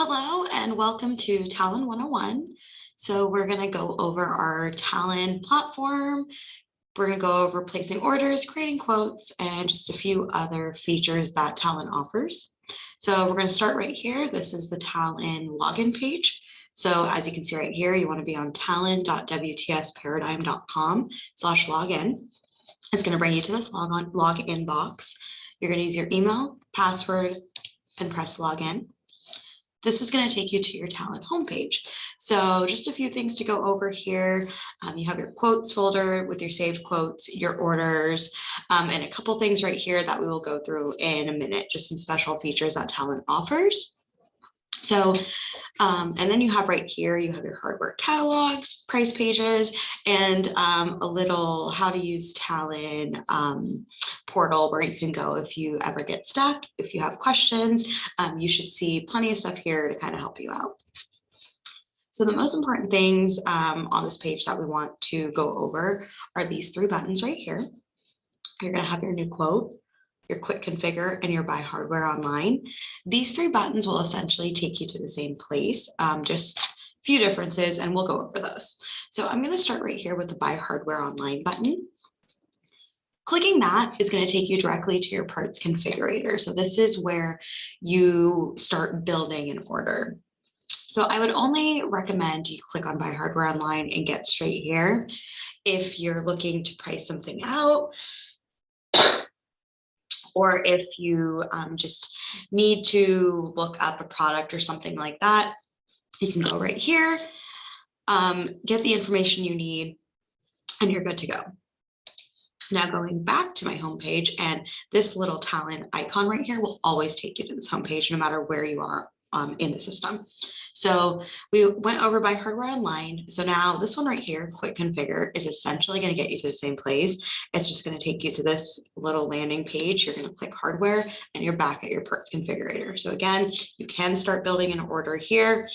Hello and welcome to Talon 101. So we're going to go over our Talon platform. We're going to go over placing orders, creating quotes, and just a few other features that Talon offers. So we're going to start right here. This is the Talon login page. So as you can see right here, you want to be on talon.wtsparadigm.com/login. It's going to bring you to this login box. You're going to use your email, password, and press login. This is going to take you to your Talon homepage. So just a few things to go over here. You have your quotes folder with your saved quotes, your orders, and a couple things right here that we will go through in a minute, just some special features that Talon offers. So, and then you have right here, you have your hardware catalogs, price pages, and a little how to use Talon portal where you can go if you ever get stuck. If you have questions, you should see plenty of stuff here to kind of help you out. So the most important things on this page that we want to go over are these three buttons right here. You're going to have your new quote, your quick configure, and your buy hardware online. These three buttons will essentially take you to the same place, just a few differences, and we'll go over those. So I'm going to start right here with the buy hardware online button. Clicking that is going to take you directly to your parts configurator. So this is where you start building an order. So I would only recommend you click on buy hardware online and get straight here if you're looking to price something out, or if you just need to look up a product or something like that. You can go right here, get the information you need, and you're good to go. Now going back to my homepage, and this little Talon icon right here will always take you to this homepage no matter where you are in the system. So we went over buy hardware online. So now this one right here, quick configure, is essentially going to get you to the same place. It's just going to take you to this little landing page. You're going to click hardware and you're back at your parts configurator. So again, you can start building an order here,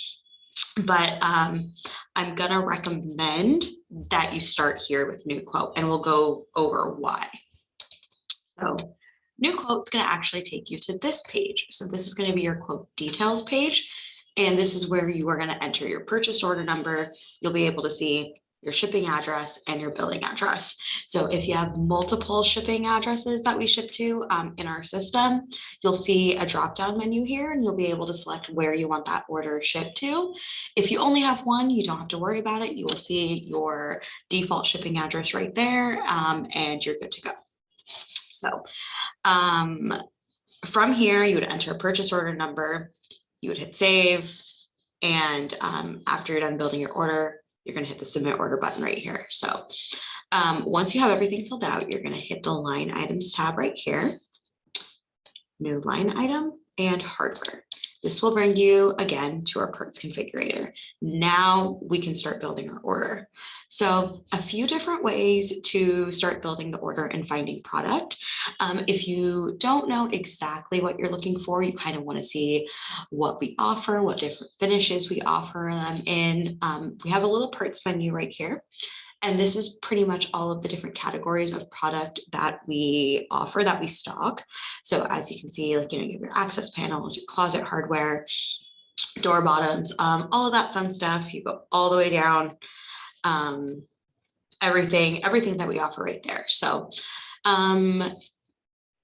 but I'm going to recommend that you start here with new quote, and we'll go over why. So new quote is going to actually take you to this page. So this is going to be your quote details page. And this is where you are going to enter your purchase order number. You'll be able to see your shipping address and your billing address. So if you have multiple shipping addresses that we ship to in our system, you'll see a drop-down menu here, and you'll be able to select where you want that order shipped to. If you only have one, you don't have to worry about it. You will see your default shipping address right there, and you're good to go. So from here, you would enter a purchase order number, you would hit save, and after you're done building your order, you're going to hit the submit order button right here. So once you have everything filled out, you're going to hit the line items tab right here, new line item, and hardware. This will bring you again to our parts configurator. Now we can start building our order. So a few different ways to start building the order and finding product. If you don't know exactly what you're looking for, you kind of want to see what we offer, what different finishes we offer them in. We have a little parts menu right here. And this is pretty much all of the different categories of product that we offer, that we stock. So as you can see, like, you know, you have your access panels, your closet hardware, door bottoms, all of that fun stuff. You go all the way down, everything that we offer right there. So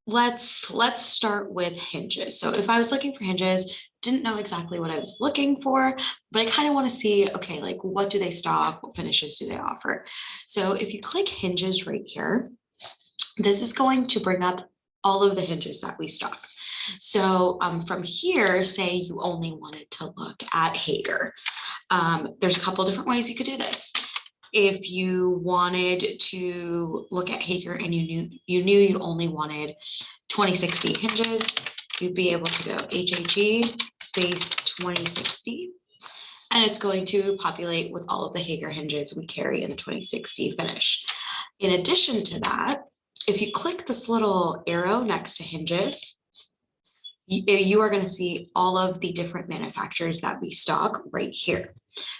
let's start with hinges. So if I was looking for hinges, didn't know exactly what I was looking for, but I kind of want to see, okay, like, what do they stock? What finishes do they offer? So if you click hinges right here, this is going to bring up all of the hinges that we stock. So from here, say you only wanted to look at Hager. There's a couple different ways you could do this. If you wanted to look at Hager and you knew you only wanted 2060 hinges, you'd be able to go HHE space 2060, and it's going to populate with all of the Hager hinges we carry in the 2060 finish. In addition to that, if you click this little arrow next to hinges, you are going to see all of the different manufacturers that we stock right here.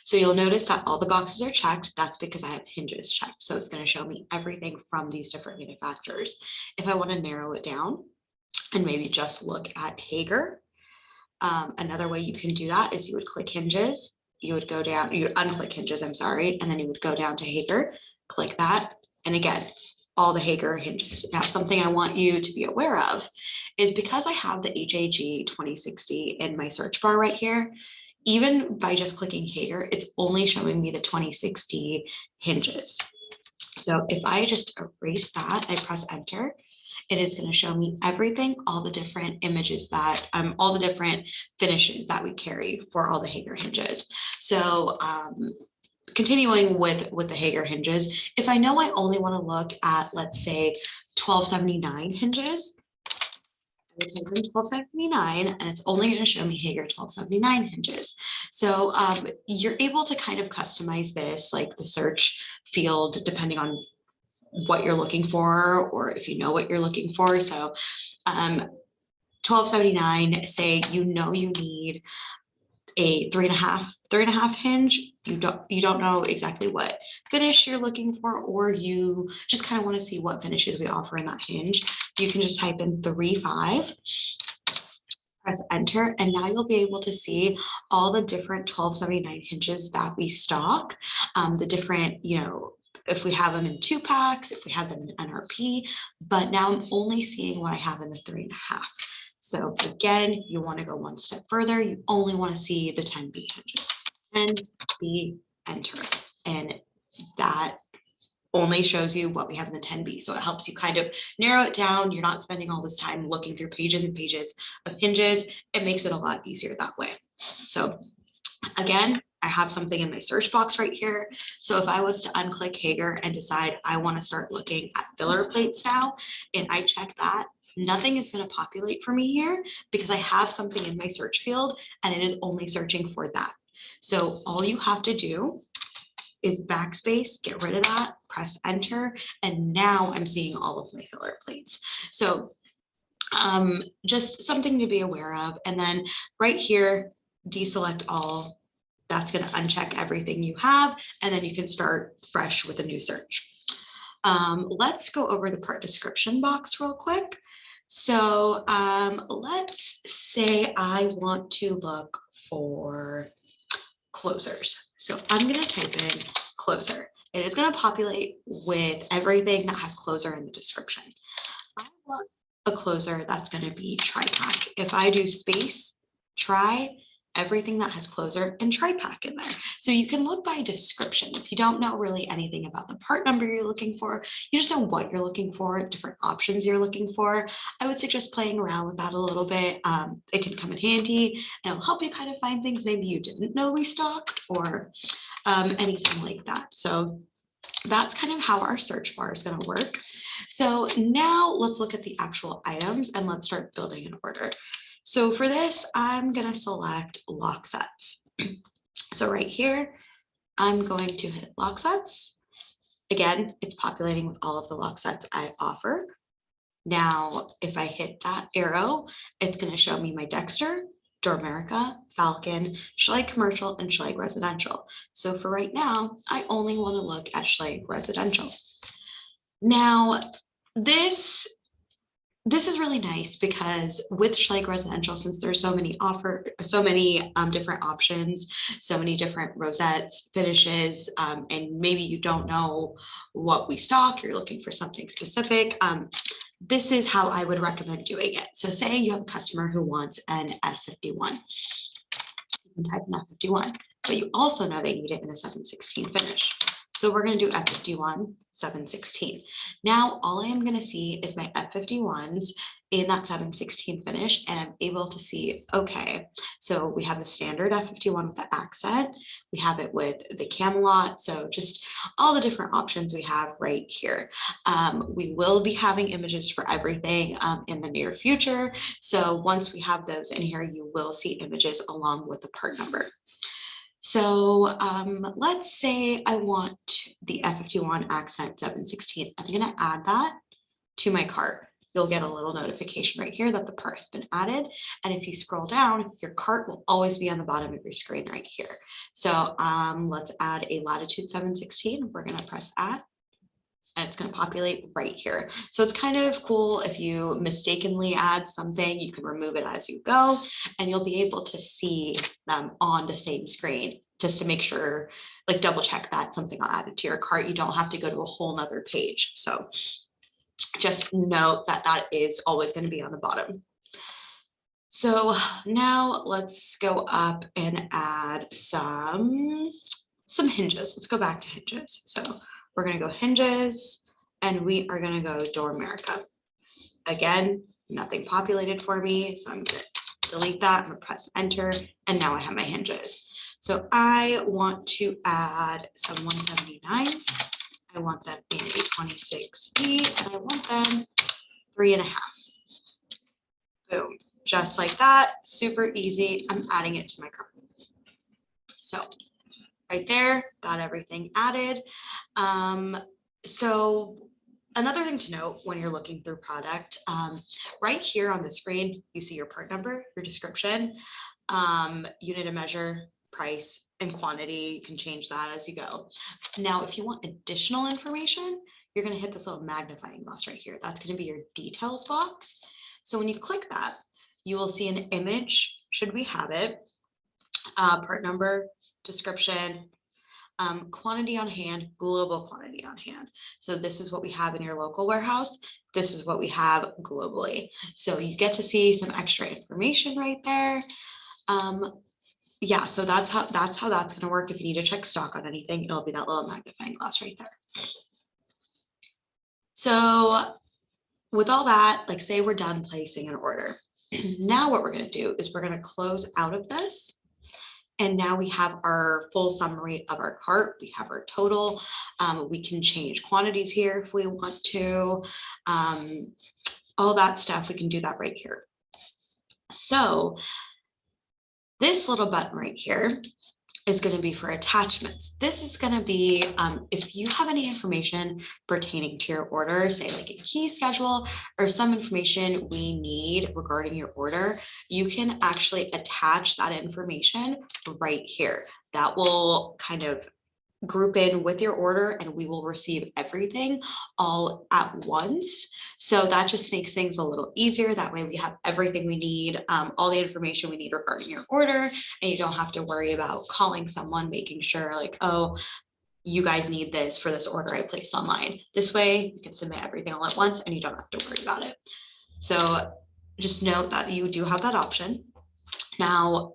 So you'll notice that all the boxes are checked. That's because I have hinges checked. So it's going to show me everything from these different manufacturers. If I want to narrow it down and maybe just look at Hager, another way you can do that is you would click hinges, you would go down, you would unclick hinges, I'm sorry, and then you would go down to Hager, click that, and again, all the Hager hinges. Now, something I want you to be aware of is because I have the HAG 2060 in my search bar right here, even by just clicking Hager, it's only showing me the 2060 hinges. So if I just erase that, I press enter, it is going to show me everything, all the different images that, all the different finishes that we carry for all the Hager hinges. So continuing with the Hager hinges, if I know I only want to look at, let's say, 1279 hinges, I would type in 1279 and it's only going to show me Hager 1279 hinges. So you're able to kind of customize this, like the search field, depending on what you're looking for, or if you know what you're looking for. So 1279, say you know you need a three and a half hinge, you don't know exactly what finish you're looking for, or you just kind of want to see what finishes we offer in that hinge, you can just type in 3.5, press enter, and now you'll be able to see all the different 1279 hinges that we stock, the different, you know, if we have them in 2-packs, if we have them in NRP, but now I'm only seeing what I have in the 3.5. So again, you want to go one step further. You only want to see the 10B hinges. 10B, enter. And that only shows you what we have in the 10B. So it helps you kind of narrow it down. You're not spending all this time looking through pages and pages of hinges. It makes it a lot easier that way. So again, I have something in my search box right here. So if I was to unclick Hager and decide I want to start looking at filler plates now, and I check that, nothing is going to populate for me here because I have something in my search field and it is only searching for that. So all you have to do is backspace, get rid of that, press enter, and now I'm seeing all of my filler plates. So just something to be aware of. And then right here, deselect all. That's going to uncheck everything you have, and then you can start fresh with a new search. Let's go over the part description box real quick. So let's say I want to look for closers. So I'm going to type in closer. It is going to populate with everything that has closer in the description. I want a closer that's going to be tri-pack. If I do space, try, everything that has closer and tri-pack in there. So you can look by description. If you don't know really anything about the part number you're looking for, you just know what you're looking for, different options you're looking for, I would suggest playing around with that a little bit. It can come in handy and it'll help you kind of find things maybe you didn't know we stocked, or anything like that. So that's kind of how our search bar is going to work. So now let's look at the actual items and let's start building an order. So for this, I'm going to select lock sets. So right here, I'm going to hit lock sets. Again, it's populating with all of the lock sets I offer. Now, if I hit that arrow, it's going to show me my Dexter, Dormerica, Falcon, Schleich Commercial, and Schleich Residential. So for right now, I only want to look at Schleich Residential. Now, this is really nice because with Schleich Residential, since there's so many different options, so many different rosettes, finishes, and maybe you don't know what we stock, you're looking for something specific, this is how I would recommend doing it. So say you have a customer who wants an F51. You can type in F51, but you also know they need it in a 716 finish. So we're going to do F51, 716. Now, all I am going to see is my F51s in that 716 finish, and I'm able to see, okay, so we have the standard F51 with the accent, we have it with the Camelot, so just all the different options we have right here. We will be having images for everything in the near future, so once we have those in here, you will see images along with the part number. So let's say I want the F51 accent 716. I'm going to add that to my cart. You'll get a little notification right here that the part has been added. And if you scroll down, your cart will always be on the bottom of your screen right here. So let's add a latitude 716. We're going to press add. and it's going to populate right here. So it's kind of cool if you mistakenly add something, you can remove it as you go, and you'll be able to see them on the same screen just to make sure, like double check that something got added to your cart. You don't have to go to a whole nother page. So just note that that is always going to be on the bottom. So now let's go up and add some hinges. Let's go back to hinges. So we're going to go hinges and we are going to go Door America. Again, nothing populated for me. So I'm going to delete that. I'm going to press enter. And now I have my hinges. So I want to add some 179s. I want them in a 26 feet and I want them 3.5. Boom. Just like that, super easy. I'm adding it to my cart. So right there, got everything added. So another thing to note when you're looking through product, right here on the screen, you see your part number, your description, unit of measure, price, and quantity. You can change that as you go. Now, if you want additional information, you're going to hit this little magnifying glass right here. That's going to be your details box. So when you click that, you will see an image, should we have it, part number, description, quantity on hand, global quantity on hand. So this is what we have in your local warehouse. This is what we have globally. So you get to see some extra information right there. Yeah, so that's how that's going to work. If you need to check stock on anything, it'll be that little magnifying glass right there. So with all that, like say we're done placing an order. Now what we're going to do is we're going to close out of this. And now we have our full summary of our cart. We have our total. We can change quantities here if we want to. All that stuff, we can do that right here. So this little button right here is going to be for attachments. This is going to be if you have any information pertaining to your order, say like a key schedule or some information we need regarding your order, you can actually attach that information right here. That will kind of group in with your order and we will receive everything all at once. So that just makes things a little easier. That way we have everything we need, all the information we need regarding your order, and you don't have to worry about calling someone, making sure like, oh, you guys need this for this order I placed online. This way you can submit everything all at once and you don't have to worry about it. So just note that you do have that option. Now,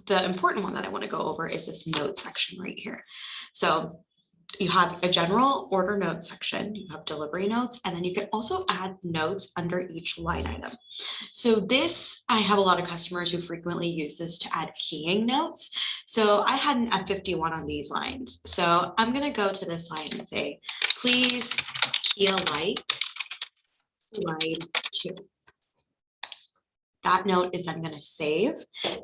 the important one that I want to go over is this note section right here. So you have a general order note section, you have delivery notes, and then you can also add notes under each line item. So this, I have a lot of customers who frequently use this to add keying notes. So I had an F51 on these lines. So I'm going to go to this line and say, please key alike line 2. That note is then going to save.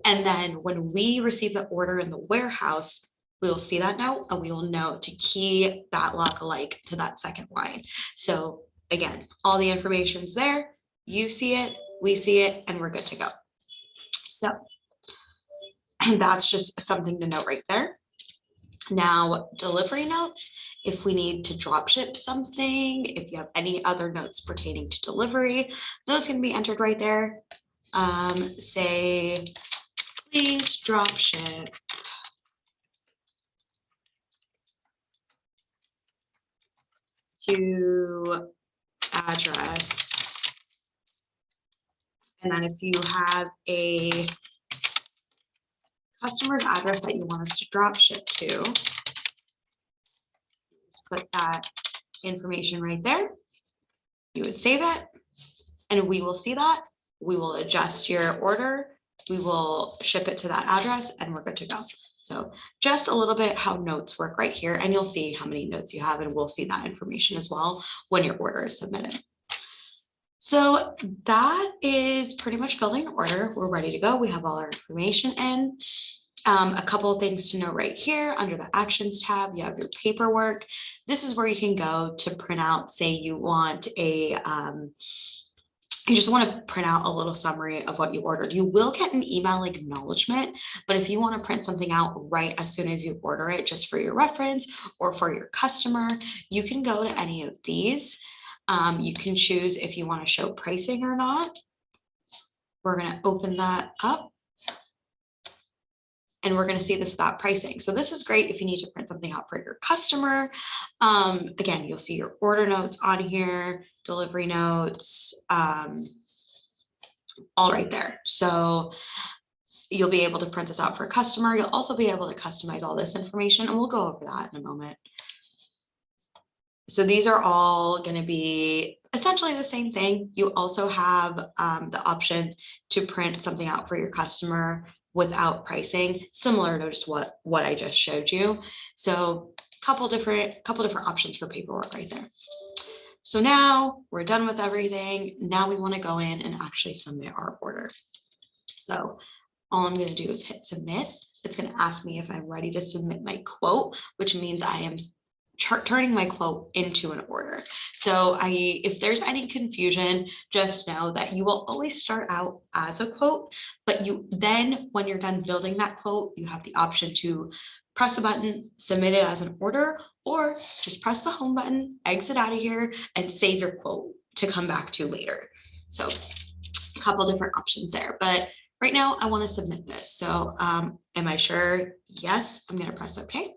And then when we receive the order in the warehouse, we will see that note and we will know to key that lock alike to that second line. So again, all the information's there. You see it, we see it, and we're good to go. So and that's just something to note right there. Now, delivery notes, if we need to drop ship something, if you have any other notes pertaining to delivery, those can be entered right there. Say, please drop ship to address. And then if you have a customer's address that you want us to drop ship to, put that information right there. You would save it and we will see that. We will adjust your order. We will ship it to that address and we're good to go. So just a little bit how notes work right here, and you'll see how many notes you have and we'll see that information as well when your order is submitted. So that is pretty much building an order. We're ready to go. We have all our information in. A couple of things to know right here under the actions tab, you have your paperwork. This is where you can go to print out, say you want a you just want to print out a little summary of what you ordered. You will get an email acknowledgement, but if you want to print something out right as soon as you order it, just for your reference or for your customer, you can go to any of these. You can choose if you want to show pricing or not. We're going to open that up. And we're going to see this without pricing. So this is great if you need to print something out for your customer. Again, you'll see your order notes on here, delivery notes, all right there. So you'll be able to print this out for a customer. You'll also be able to customize all this information, and we'll go over that in a moment. So these are all going to be essentially the same thing. You also have the option to print something out for your customer without pricing, similar to just what I just showed you. So couple different options for paperwork right there. So now we're done with everything. Now we want to go in and actually submit our order. So all I'm going to do is hit submit. It's going to ask me if I'm ready to submit my quote, which means I am turning my quote into an order. So if there's any confusion, just know that you will always start out as a quote, but then when you're done building that quote, you have the option to press a button, submit it as an order, or just press the home button, exit out of here, and save your quote to come back to later. So a couple different options there, but right now I want to submit this. So am I sure? Yes, I'm going to press OK.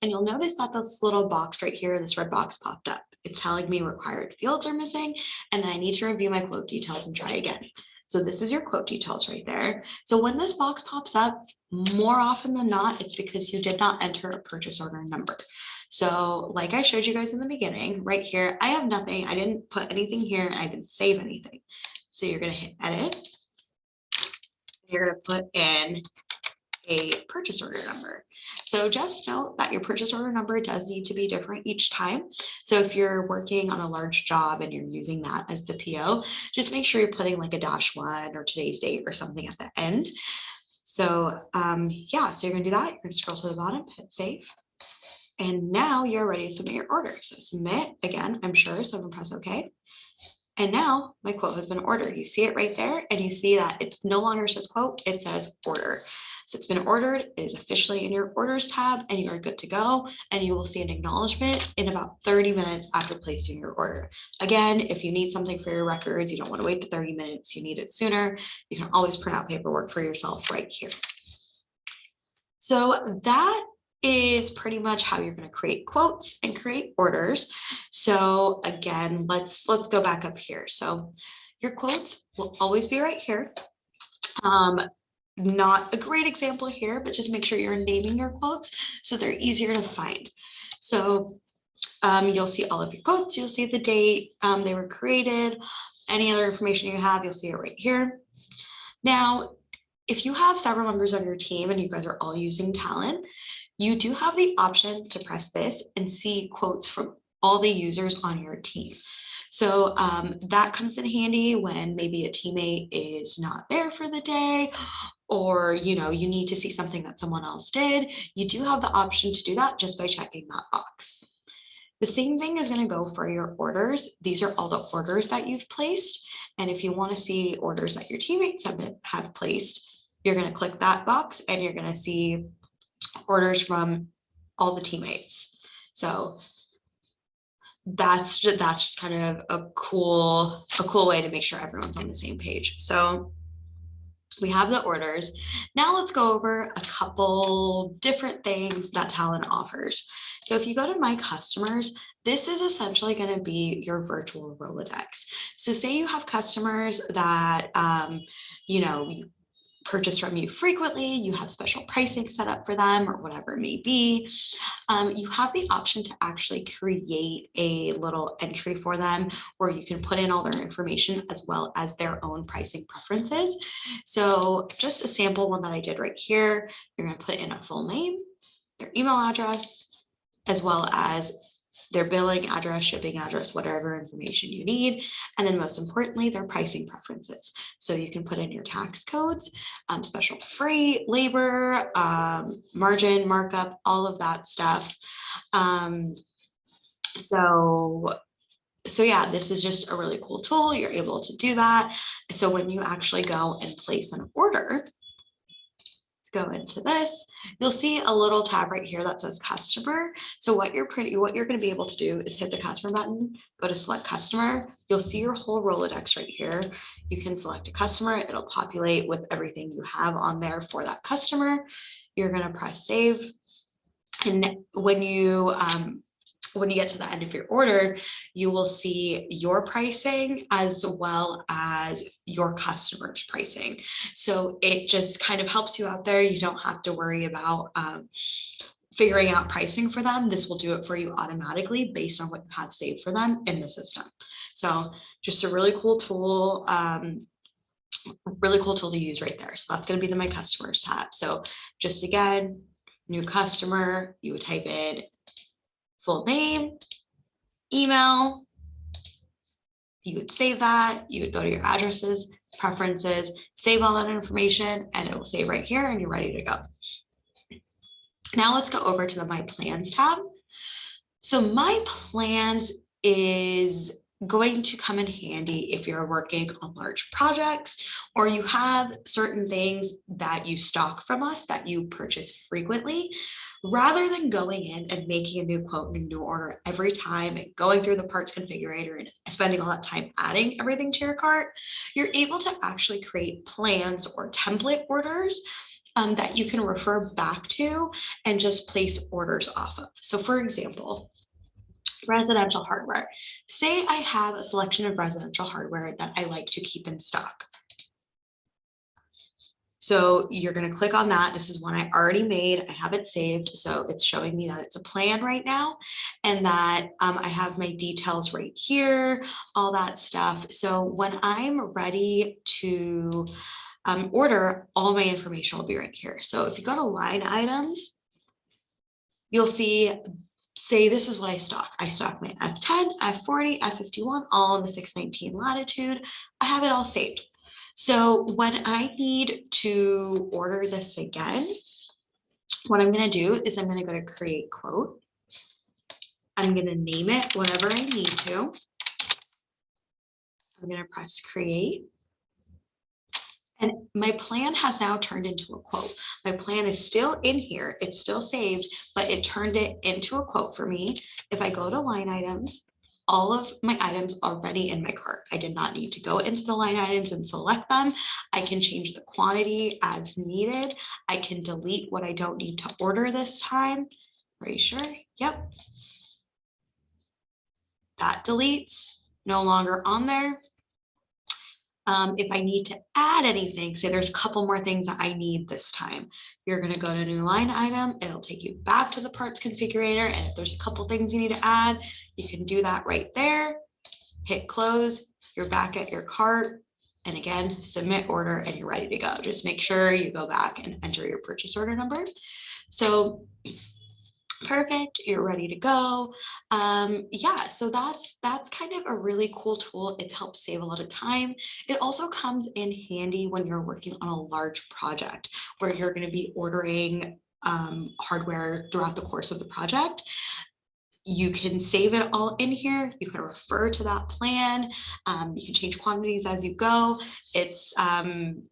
And you'll notice that this little box right here, this red box popped up. It's telling me required fields are missing, and then I need to review my quote details and try again. So this is your quote details right there. So when this box pops up, more often than not, it's because you did not enter a purchase order number. So like I showed you guys in the beginning, right here, I have nothing. I didn't put anything here, and I didn't save anything. So you're going to hit edit. You're going to put in a purchase order number. So just note that your purchase order number does need to be different each time. So if you're working on a large job and you're using that as the PO, just make sure you're putting like a -1 or today's date or something at the end. So yeah, so you're gonna do that. You're gonna scroll to the bottom, hit save. And now you're ready to submit your order. So submit again, I'm sure, so I'm gonna press OK. And now my quote has been ordered. You see it right there, and you see that it's no longer says quote, it says order. So it's been ordered, it is officially in your orders tab, and you are good to go. And you will see an acknowledgement in about 30 minutes after placing your order. Again, if you need something for your records, you don't want to wait the 30 minutes, you need it sooner, you can always print out paperwork for yourself right here. So that is pretty much how you're going to create quotes and create orders. So again, let's go back up here. So your quotes will always be right here. Not a great example here, but just make sure you're naming your quotes so they're easier to find. So you'll see all of your quotes, you'll see the date they were created, any other information you have, you'll see it right here. Now, if you have several members of your team and you guys are all using Talon, you do have the option to press this and see quotes from all the users on your team. So that comes in handy when maybe a teammate is not there for the day, or you need to see something that someone else did. You do have the option to do that just by checking that box. The same thing is going to go for your orders. These are all the orders that you've placed. And if you want to see orders that your teammates have placed, you're going to click that box and you're going to see orders from all the teammates. So that's just kind of a cool way to make sure everyone's on the same page. So we have the orders. Now let's go over a couple different things that Talon offers. So if you go to My Customers, this is essentially going to be your virtual Rolodex. So say you have customers that, you purchase from you frequently, you have special pricing set up for them or whatever it may be. You have the option to actually create a little entry for them where you can put in all their information as well as their own pricing preferences. So just a sample one that I did right here, you're going to put in a full name, their email address, as well as their billing address, shipping address, whatever information you need. And then most importantly, their pricing preferences. So you can put in your tax codes, special freight, labor, margin, markup, all of that stuff. So So yeah, this is just a really cool tool. You're able to do that. So when you actually go and place an order, let's go into this, you'll see a little tab right here that says customer. So what you're going to be able to do is hit the customer button, go to select customer. You'll see your whole Rolodex right here. You can select a customer. It'll populate with everything you have on there for that customer. You're going to press save. And when you get to the end of your order, you will see your pricing as well as your customer's pricing. So it just kind of helps you out there. You don't have to worry about figuring out pricing for them. This will do it for you automatically based on what you have saved for them in the system. So just a really cool tool. Really cool tool to use right there. So that's going to be the My Customers tab. So just again, new customer, you would type in full name, email, you would save that, you would go to your addresses, preferences, save all that information, and it will save right here and you're ready to go. Now let's go over to the My Plans tab. So My Plans is going to come in handy if you're working on large projects or you have certain things that you stock from us that you purchase frequently. Rather than going in and making a new quote and a new order every time and going through the parts configurator and spending all that time adding everything to your cart, you're able to actually create plans or template orders that you can refer back to and just place orders off of. So for example, residential hardware. Say I have a selection of residential hardware that I like to keep in stock. So you're going to click on that. This is one I already made. I have it saved. So it's showing me that it's a plan right now and that I have my details right here, all that stuff. So when I'm ready to order, all my information will be right here. So if you go to line items, you'll see, say this is what I stock. I stock my F10, F40, F51, all in the 619 latitude. I have it all saved. So when I need to order this again, what I'm going to do is I'm going to go to create quote. I'm going to name it whatever I need to. I'm going to press create. And my plan has now turned into a quote. My plan is still in here. It's still saved, but it turned it into a quote for me. If I go to line items, all of my items are already in my cart. I did not need to go into the line items and select them. I can change the quantity as needed. I can delete what I don't need to order this time. Are you sure? Yep. That deletes, no longer on there. If I need to add anything, say there's a couple more things that I need this time, you're going to go to new line item. It'll take you back to the parts configurator. And if there's a couple things you need to add, you can do that right there. Hit close. You're back at your cart. And again, submit order and you're ready to go. Just make sure you go back and enter your purchase order number. So perfect, you're ready to go. Yeah, so that's kind of a really cool tool. It helps save a lot of time. It also comes in handy when you're working on a large project where you're going to be ordering hardware throughout the course of the project. You can save it all in here. You can refer to that plan. You can change quantities as you go. It's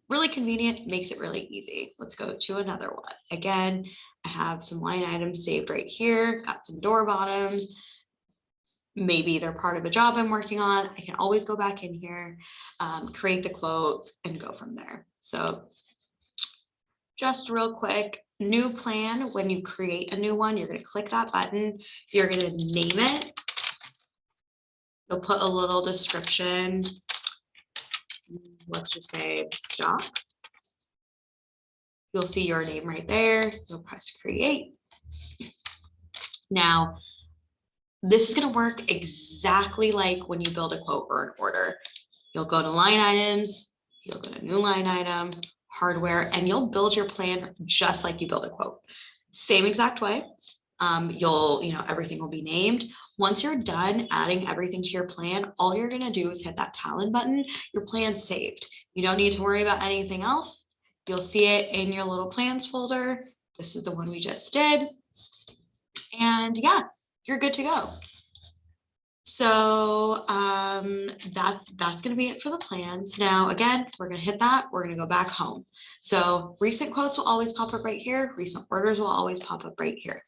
really convenient, makes it really easy. Let's go to another one. Again, I have some line items saved right here, got some door bottoms. Maybe they're part of a job I'm working on. I can always go back in here, create the quote and go from there. So just real quick, new plan, when you create a new one, you're going to click that button, you're going to name it. You'll put a little description. Let's just say stock. You'll see your name right there. You'll press create. Now, this is going to work exactly like when you build a quote or an order. You'll go to line items, you'll go to new line item, hardware, and you'll build your plan just like you build a quote. Same exact way. Everything will be named. Once you're done adding everything to your plan, all you're going to do is hit that Talon button. Your plan's saved. You don't need to worry about anything else. You'll see it in your little plans folder. This is the one we just did. And yeah, you're good to go. So that's gonna be it for the plans. Now, again, we're gonna hit that, we're gonna go back home. So recent quotes will always pop up right here, recent orders will always pop up right here.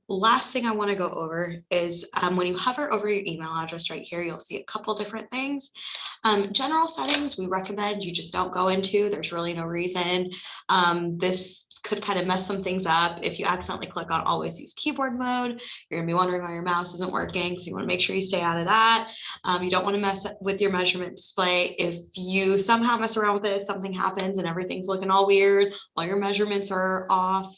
Last thing I want to go over is when you hover over your email address right here, you'll see a couple different things. General settings, we recommend you just don't go into. There's really no reason. This could kind of mess some things up. If you accidentally click on always use keyboard mode, you're gonna be wondering why your mouse isn't working. So you wanna make sure you stay out of that. You don't wanna mess with your measurement display. If you somehow mess around with this, something happens and everything's looking all weird while your measurements are off,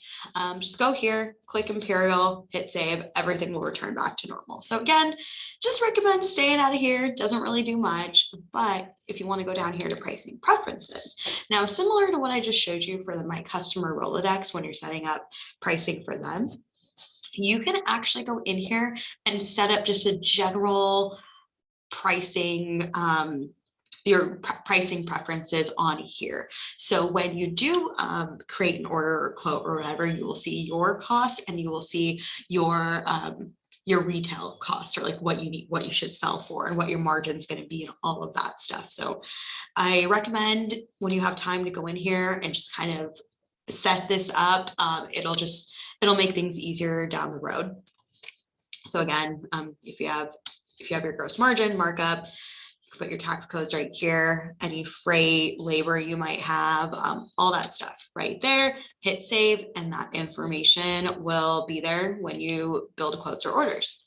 just go here, click Imperial, hit save, everything will return back to normal. So again, just recommend staying out of here. Doesn't really do much, but if you want to go down here to pricing preferences. Now, similar to what I just showed you for the My Customer Rolodex, when you're setting up pricing for them, you can actually go in here and set up just a general pricing, your pricing preferences on here. So when you do create an order or quote or whatever, you will see your cost and you will see your retail costs, or like what you need, what you should sell for, and what your margin is going to be, and all of that stuff. So I recommend when you have time to go in here and just kind of set this up. It'll make things easier down the road. So again, if you have your gross margin markup, you can put your tax codes right here, any freight, labor you might have, all that stuff right there. Hit save, and that information will be there when you build quotes or orders.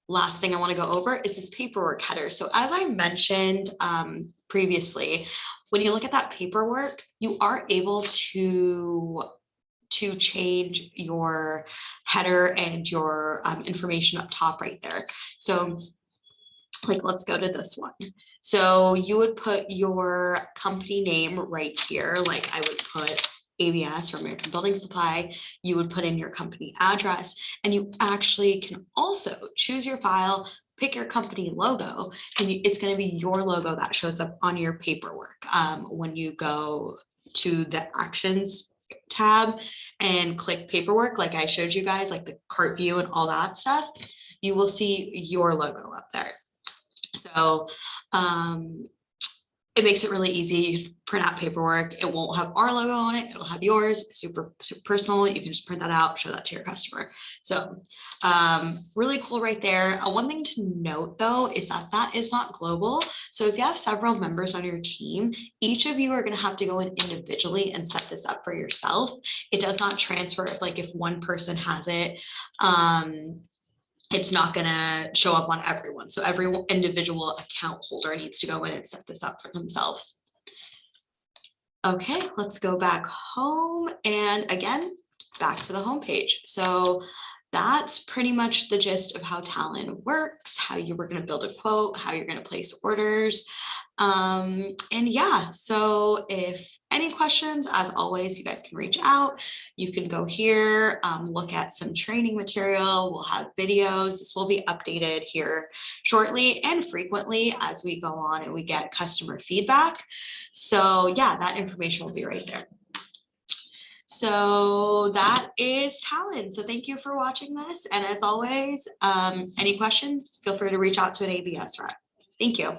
Last thing I want to go over is this paperwork header. So as I mentioned previously, when you look at that paperwork, you are able to change your header and your information up top right there. So like, let's go to this one. So you would put your company name right here. Like I would put ABS, or American Building Supply. You would put in your company address, and you actually can also choose your file, pick your company logo, and it's going to be your logo that shows up on your paperwork. When you go to the actions tab and click paperwork, like I showed you guys, like the cart view and all that stuff, you will see your logo up there. So it makes it really easy. You print out paperwork. It won't have our logo on it. It'll have yours. Super personal. You can just print that out, show that to your customer. So really cool right there. One thing to note though is that that is not global. So if you have several members on your team, each of you are going to have to go in individually and set this up for yourself. It does not transfer. Like if one person has it, it's not going to show up on everyone. So every individual account holder needs to go in and set this up for themselves. Okay, let's go back home. And again, back to the home page. So that's pretty much the gist of how Talon works, how you were going to build a quote, how you're going to place orders. And yeah, so if any questions, as always, you guys can reach out. You can go here, look at some training material. We'll have videos. This will be updated here shortly and frequently as we go on and we get customer feedback. So yeah, that information will be right there. So that is Talon. So thank you for watching this. And as always, any questions, feel free to reach out to an ABS rep. Thank you.